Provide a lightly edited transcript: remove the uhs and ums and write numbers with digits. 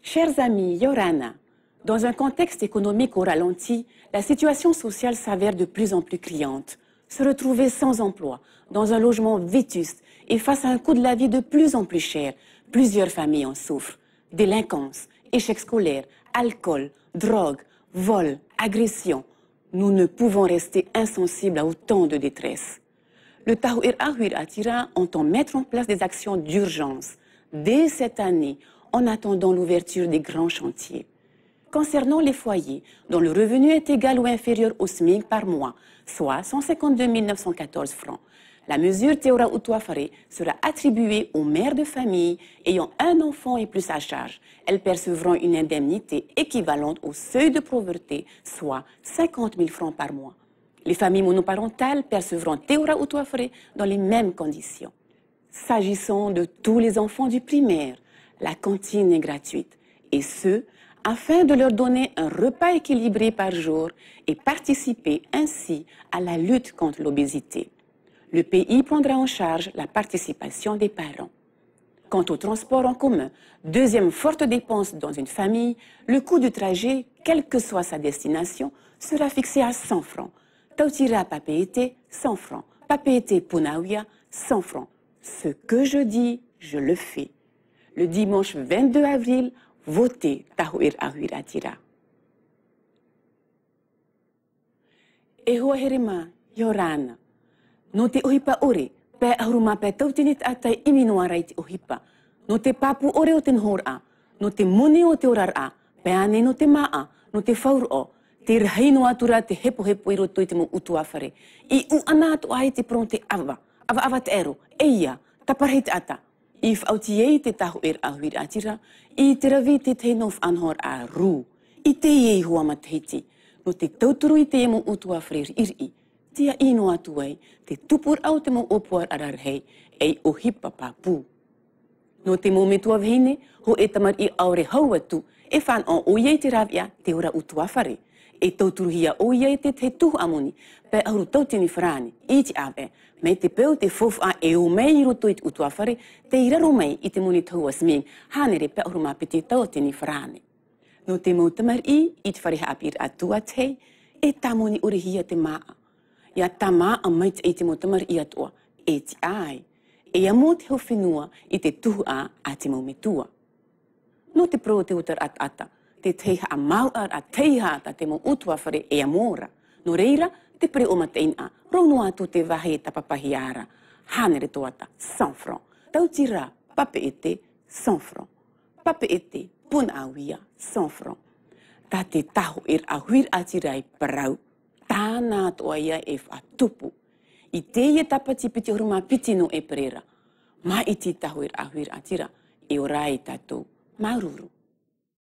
Chers amis, Yorana, dans un contexte économique au ralenti, la situation sociale s'avère de plus en plus criante. Se retrouver sans emploi, dans un logement vétuste et face à un coût de la vie de plus en plus cher, plusieurs familles en souffrent. Délinquance, échecs scolaires, alcool, drogue, vol, agression. Nous ne pouvons rester insensibles à autant de détresse. Le Tahouir Ahouir Attira entend mettre en place des actions d'urgence dès cette année en attendant l'ouverture des grands chantiers. Concernant les foyers dont le revenu est égal ou inférieur au SMIC par mois, soit 152 914 francs, la mesure Teora Utuafare sera attribuée aux mères de famille ayant un enfant et plus à charge. Elles percevront une indemnité équivalente au seuil de pauvreté, soit 50 000 francs par mois. Les familles monoparentales percevront Teora Utuafare dans les mêmes conditions. S'agissant de tous les enfants du primaire, la cantine est gratuite, et ce, afin de leur donner un repas équilibré par jour et participer ainsi à la lutte contre l'obésité. Le pays prendra en charge la participation des parents. Quant au transport en commun, deuxième forte dépense dans une famille, le coût du trajet, quelle que soit sa destination, sera fixé à 100 francs. Tautira Papeete, 100 francs. Papeete Punawia, 100 francs. Ce que je dis, je le fais. Le dimanche 22 avril, votez Tahouir Ahouir Attira. Ehua herema, Yorana. No te ohipa ore, pe ahuruma pe tautinit atai iminoarai te ohipa. No te papu ore o te nhora, no te muni o te orara, pe ane no te maa, no te whauro, te rahaino atura te hepo i roto i te mo utuafare. I u anato ai te pronte ava te ero, eia, taparei te ata. I whautiei te Tahouir Ahouir Attira, i te ravi te teinof anhor a rū, i te iei hua matahiti, no te tauturu i te emo utuafare iri. Tia ino atu ai, te tupur au te mo opuar ararhei, ei o hipa papu. No te mo metua vhine, ho e tamar i aure hau atu, e whan o oiei te ravia te ora utuafare. E tauturuhia oiei te tuhu amoni, pe auru tautini wharane, i te awe, me te peo te fofa e o mei i roto i te utuafare, te iraro mei i te moni taua sming, hanere pe auru mapiti tautini wharane. No te mo tamar i te whareha apir atua te, e tamoni urihia te maa. Ia tama a maite e te mo tamar i atua, e ti ai. E ia mo te ho whenua i te tuhu a te mo metua. No te pro te utar ata, te teiha a mau a teiha ata te mo utuafare e amora. No reira, te pre o matein a, rono atu te vahe e tapapahi ara. Hanere toata, 100 francs. Tautira, Papeete, 100 francs. Papeete, Punawia, 100 francs. Ta te Tahouir Ahouir Attira i parau. Tāna toa ia e whatupu. I te ia tapati piti horuma piti no e perera. Ma i te Tahouir Ahouir Attira, e orai tatou, maururu.